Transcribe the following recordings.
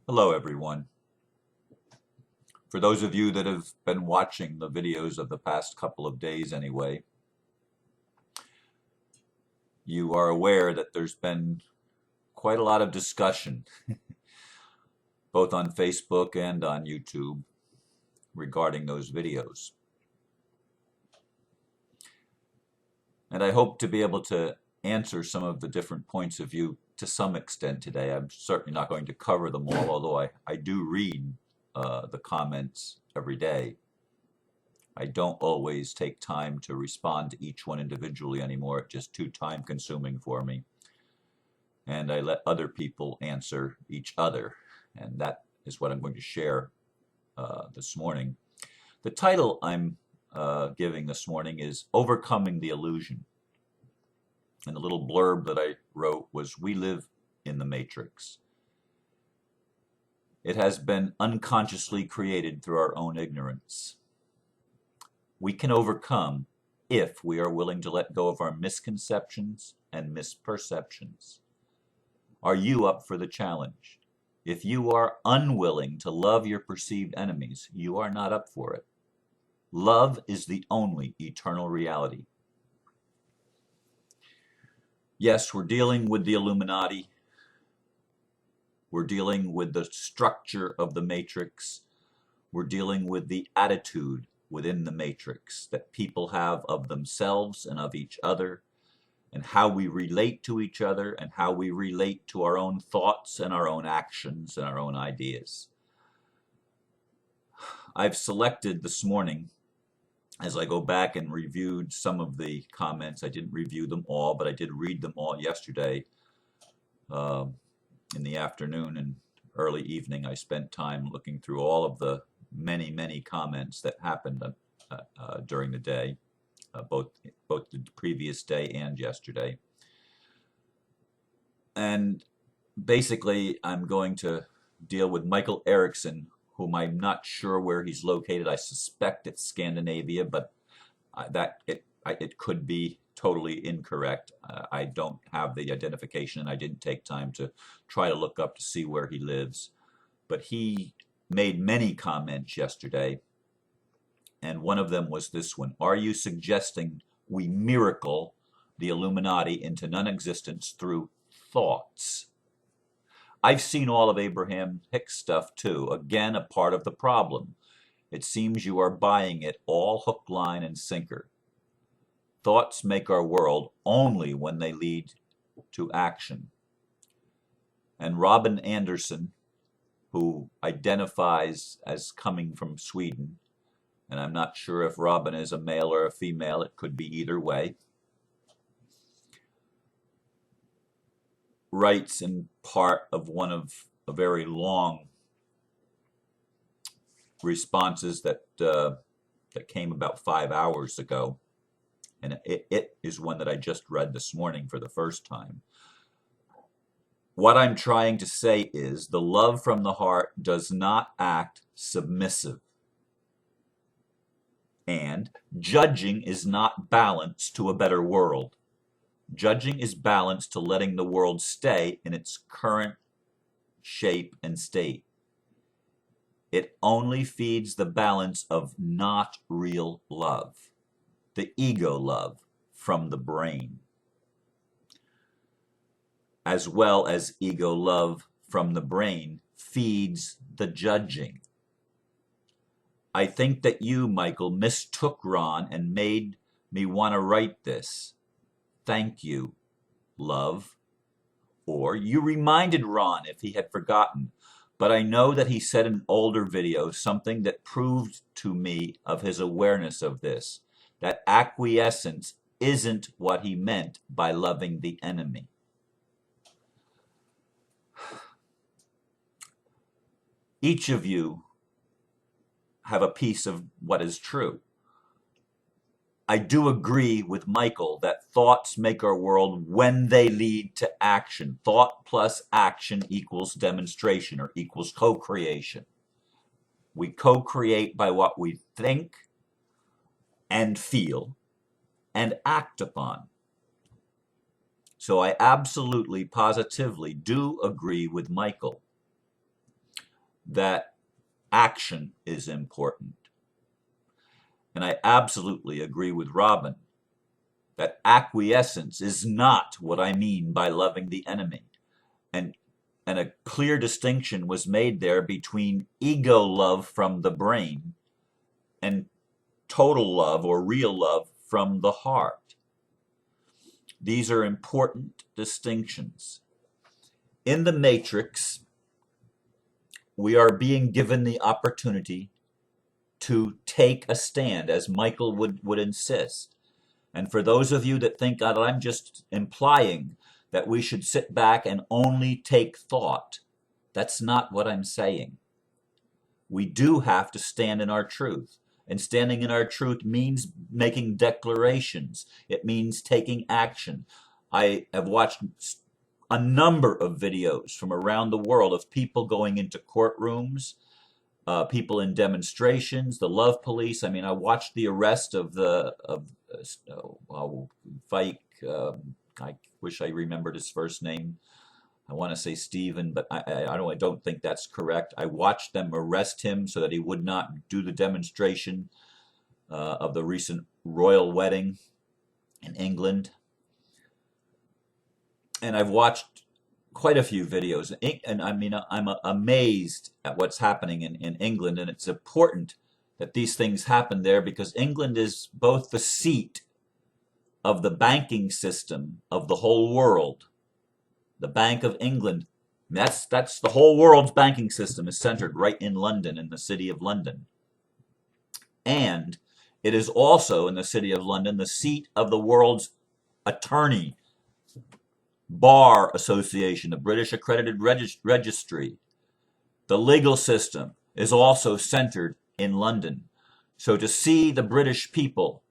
Hello, everyone. For those of you that have been watching the videos of the past couple of days anyway, you are aware that there's been quite a lot of discussion, both on Facebook and on YouTube, regarding those videos. And I hope to be able to answer some of the different points of view to some extent today. I'm certainly not going to cover them all, although I do read the comments every day. I don't always take time to respond to each one individually anymore. It's just too time consuming for me. And I let other people answer each other. And that is what I'm going to share this morning. The title I'm giving this morning is Overcoming the Illusion. And the little blurb that I wrote was, "We live in the Matrix. It has been unconsciously created through our own ignorance. We can overcome if we are willing to let go of our misconceptions and misperceptions. Are you up for the challenge? If you are unwilling to love your perceived enemies, you are not up for it. Love is the only eternal reality." Yes, we're dealing with the Illuminati. We're dealing with the structure of the Matrix. We're dealing with the attitude within the Matrix that people have of themselves and of each other, and how we relate to each other and how we relate to our own thoughts and our own actions and our own ideas. I've selected this morning, as I go back and reviewed some of the comments, I didn't review them all, but I did read them all yesterday in the afternoon and early evening. I spent time looking through all of the many comments that happened during the day, both the previous day and yesterday. And basically, I'm going to deal with Michael Erickson, whom I'm not sure where he's located. I suspect it's Scandinavia, but it could be totally incorrect. I don't have the identification, and I didn't take time to try to look up to see where he lives. But he made many comments yesterday, and one of them was this one: "Are you suggesting we miracle the Illuminati into non-existence through thoughts?" I've seen all of Abraham Hicks stuff too. Again, a part of the problem. It seems you are buying it all hook, line, and sinker. Thoughts make our world only when they lead to action. And Robin Anderson, who identifies as coming from Sweden, and I'm not sure if Robin is a male or a female, it could be either way, writes in part of one of a very long responses that came about 5 hours ago, and it is one that I just read this morning for the first time. What I'm trying to say is the love from the heart does not act submissive, and judging is not balance to a better world. Judging is balance to letting the world stay in its current shape and state. It only feeds the balance of not real love, the ego love from the brain, as well as ego love from the brain feeds the judging. I think that you, Michael, mistook Ron and made me want to write this. Thank you, love. Or you reminded Ron if he had forgotten. But I know that he said in an older video something that proved to me of his awareness of this, that acquiescence isn't what he meant by loving the enemy. Each of you have a piece of what is true. I do agree with Michael that thoughts make our world when they lead to action. Thought plus action equals demonstration or equals co-creation. We co-create by what we think and feel and act upon. So I absolutely, positively do agree with Michael. that action is important. And I absolutely agree with Robin that acquiescence is not what I mean by loving the enemy. And, and a clear distinction was made there between ego love from the brain and total love or real love from the heart. These are important distinctions. In the Matrix, we are being given the opportunity to take a stand, as Michael would insist. And for those of you that think that I'm just implying that we should sit back and only take thought, that's not what I'm saying. We do have to stand in our truth. And standing in our truth means making declarations. It means taking action. I have watched a number of videos from around the world of people going into courtrooms, people in demonstrations, the love police. I mean, I watched the arrest of Fike. I wish I remembered his first name. I want to say Stephen, but I don't think that's correct. I watched them arrest him so that he would not do the demonstration of the recent royal wedding in England. And I've watched quite a few videos, and I mean, I'm amazed at what's happening in England, and it's important that these things happen there because England is both the seat of the banking system of the whole world. The Bank of England, that's the whole world's banking system is centered right in London, in the city of London. And it is also in the city of London the seat of the world's attorney bar association, the British Accredited Registry. The legal system is also centered in London. So to see the British people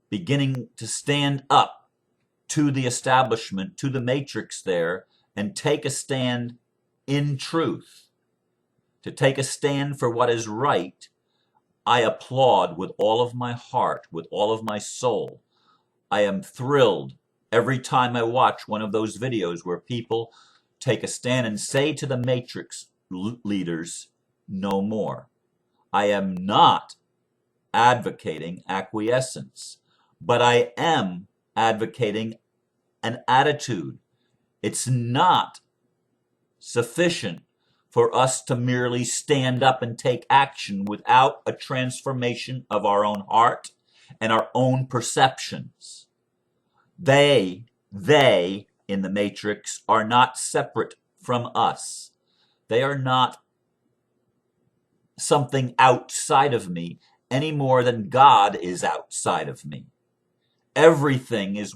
beginning to stand up to the establishment, to the matrix there, and take a stand in truth, to take a stand for what is right, I applaud with all of my heart, with all of my soul. I am thrilled every time I watch one of those videos where people take a stand and say to the matrix leaders, no more. I am not advocating acquiescence, but I am advocating an attitude. It's not sufficient for us to merely stand up and take action without a transformation of our own heart and our own perceptions. They in the matrix are not separate from us. They are not something outside of me any more than God is outside of me. Everything is,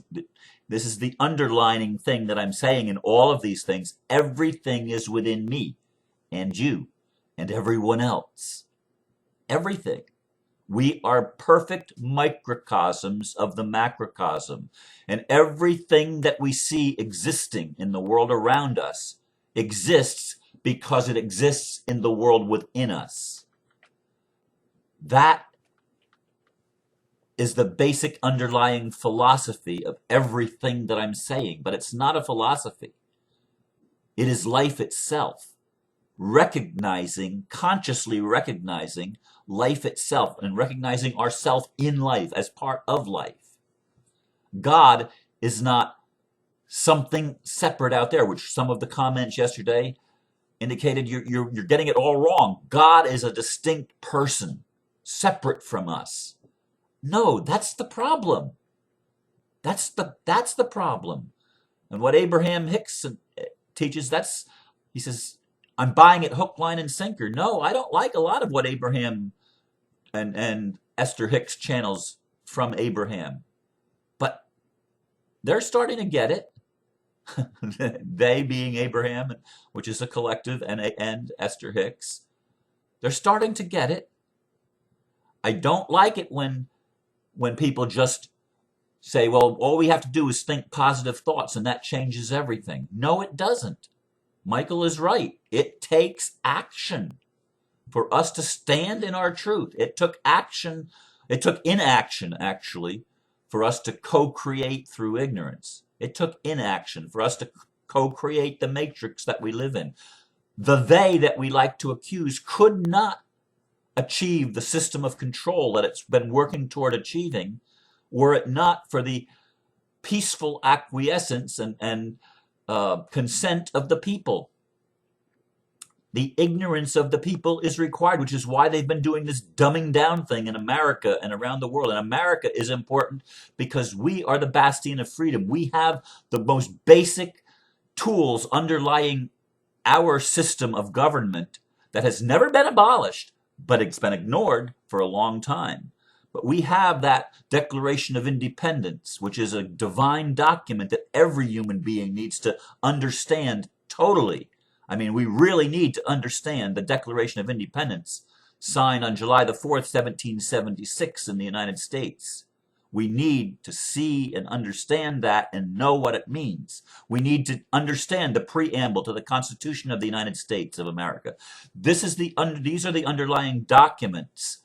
this is the underlining thing that I'm saying in all of these things. Everything is within me and you and everyone else. Everything. We are perfect microcosms of the macrocosm. And everything that we see existing in the world around us exists because it exists in the world within us. That is the basic underlying philosophy of everything that I'm saying, but it's not a philosophy. It is life itself. Consciously recognizing life itself and recognizing ourself in life as part of life. God is not something separate out there, which some of the comments yesterday indicated you're getting it all wrong. God is a distinct person, separate from us. No, that's the problem. That's the problem. And what Abraham Hicks teaches, he says, I'm buying it hook, line, and sinker. No, I don't like a lot of what Abraham and Esther Hicks channels from Abraham. But they're starting to get it. They being Abraham, which is a collective, and Esther Hicks. They're starting to get it. I don't like it when people just say, well, all we have to do is think positive thoughts and that changes everything. No, it doesn't. Michael is right. It takes action for us to stand in our truth. It took action. It took inaction, actually, for us to co-create through ignorance. It took inaction for us to co-create the matrix that we live in. the they that we like to accuse could not achieve the system of control that it's been working toward achieving were it not for the peaceful acquiescence and consent of the people. The ignorance of the people is required, which is why they've been doing this dumbing down thing in America and around the world. And America is important because we are the bastion of freedom. We have the most basic tools underlying our system of government that has never been abolished, but it's been ignored for a long time. But we have that Declaration of Independence, which is a divine document that every human being needs to understand totally. I mean, we really need to understand the Declaration of Independence signed on July the 4th, 1776 in the United States. We need to see and understand that and know what it means. We need to understand the preamble to the Constitution of the United States of America. These are the underlying documents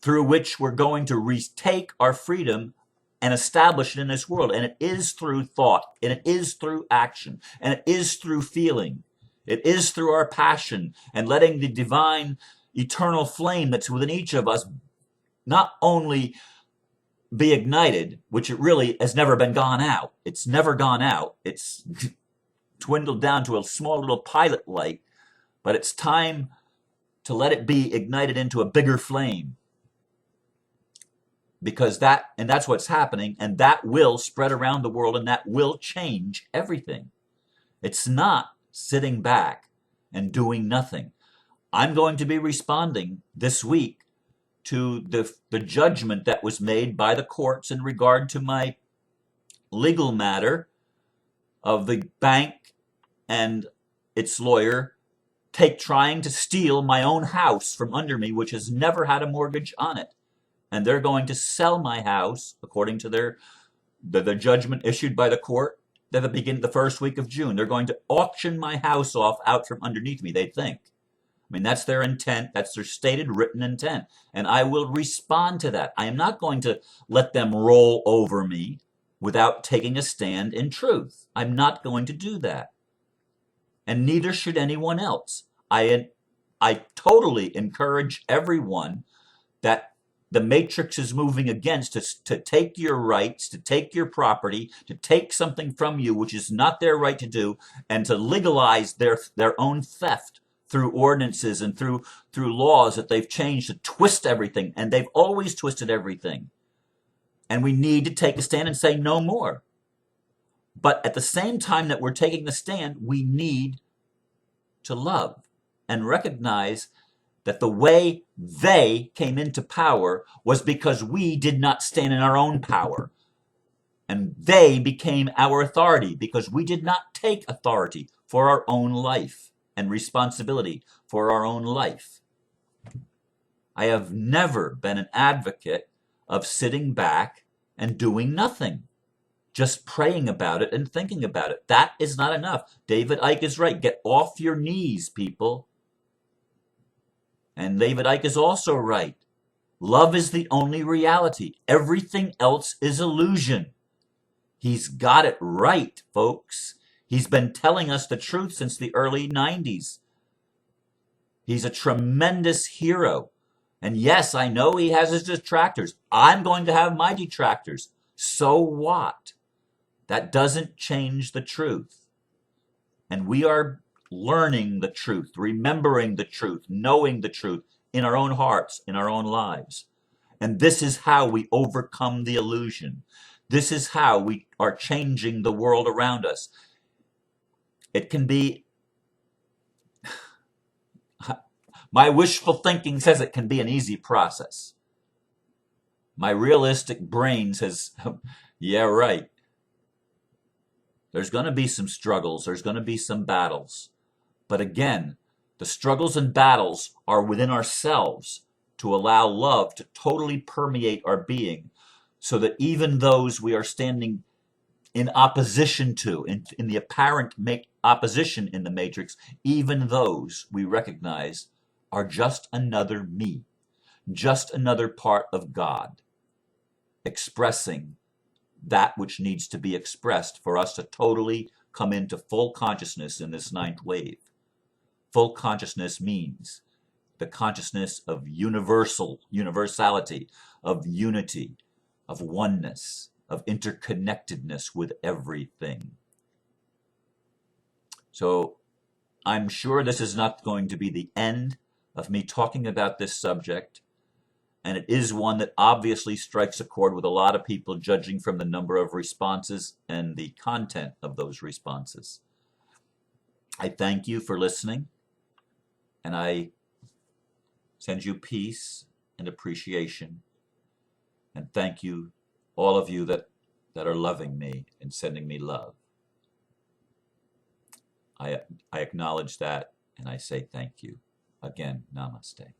through which we're going to retake our freedom and establish it in this world. And it is through thought, and it is through action, and it is through feeling. It is through our passion and letting the divine eternal flame that's within each of us not only be ignited, which it really has never been gone out. It's never gone out. It's dwindled down to a small little pilot light, but it's time to let it be ignited into a bigger flame. Because that's what's happening, and that will spread around the world, and that will change everything. It's not sitting back and doing nothing. I'm going to be responding this week to the judgment that was made by the courts in regard to my legal matter of the bank and its lawyer trying to steal my own house from under me, which has never had a mortgage on it. And they're going to sell my house, according to the judgment issued by the court at the first week of June. They're going to auction my house off out from underneath me, they think. I mean, that's their intent. That's their stated written intent. And I will respond to that. I am not going to let them roll over me without taking a stand in truth. I'm not going to do that. And neither should anyone else. I totally encourage everyone that the matrix is moving against to take your rights, to take your property, to take something from you which is not their right to do, and to legalize their own theft through ordinances and through laws that they've changed to twist everything. And they've always twisted everything. And we need to take a stand and say no more. But at the same time that we're taking the stand, we need to love and recognize that the way they came into power was because we did not stand in our own power. And they became our authority because we did not take authority for our own life and responsibility for our own life. I have never been an advocate of sitting back and doing nothing, just praying about it and thinking about it. That is not enough. David Icke is right. Get off your knees, people. And David Icke is also right. Love is the only reality. Everything else is illusion. He's got it right, folks. He's been telling us the truth since the early 90s. He's a tremendous hero. And yes, I know he has his detractors. I'm going to have my detractors. So what? That doesn't change the truth. And we are learning the truth, remembering the truth, knowing the truth in our own hearts, in our own lives. And this is how we overcome the illusion. This is how we are changing the world around us. It can be, my wishful thinking says it can be an easy process. My realistic brain says, yeah, right. There's going to be some struggles. There's going to be some battles. But again, the struggles and battles are within ourselves to allow love to totally permeate our being so that even those we are standing in opposition to, in the apparent opposition in the matrix, even those we recognize are just another me, just another part of God, expressing that which needs to be expressed for us to totally come into full consciousness in this ninth wave. Full consciousness means the consciousness of universality, of unity, of oneness, of interconnectedness with everything. So I'm sure this is not going to be the end of me talking about this subject, and it is one that obviously strikes a chord with a lot of people, judging from the number of responses and the content of those responses. I thank you for listening, and I send you peace and appreciation, and thank you, all of you that are loving me and sending me love. I acknowledge that, and I say thank you. Again, namaste.